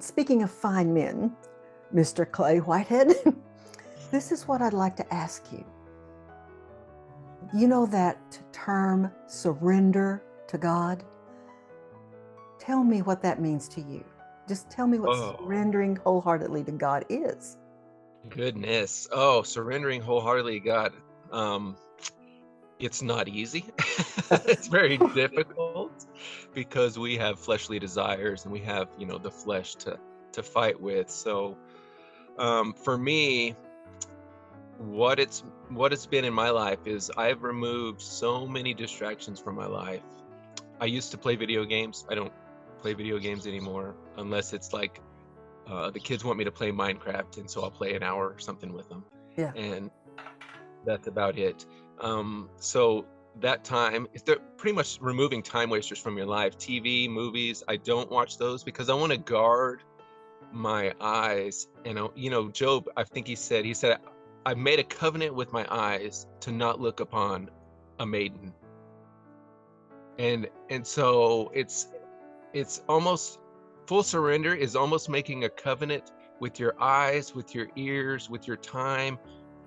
Speaking of fine men, Mr. Clay Whitehead, this is what I'd like to ask you. You know that term, surrender to God? Tell me what that means to you. Just tell me what Oh, surrendering wholeheartedly to God is. goodness. Oh, surrendering wholeheartedly to God. Um, it's not easy. It's very difficult because we have fleshly desires and we have, the flesh to fight with. So, for me, what it's been in my life is I've removed so many distractions from my life. I used to play video games. I don't play video games anymore unless it's like the kids want me to play Minecraft, and so I'll play an hour or something with them, Yeah. and that's about it. So that time, if they're pretty much removing time wasters from your life, TV, movies, I don't watch those because I want to guard my eyes. And Job, I think he said, I made a covenant with my eyes to not look upon a maiden, and so it's almost full surrender is almost making a covenant with your eyes, with your ears, with your time,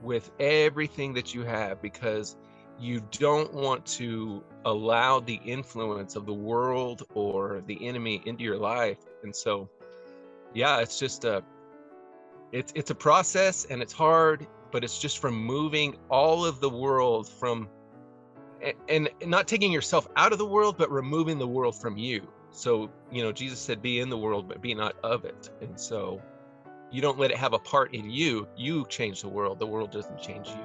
with everything that you have, because you don't want to allow the influence of the world or the enemy into your life. And so, yeah, it's a process and it's hard, but it's just removing all of the world from and not taking yourself out of the world, but removing the world from you. So, Jesus said, be in the world, but be not of it. And so you don't let it have a part in you. You change the world doesn't change you.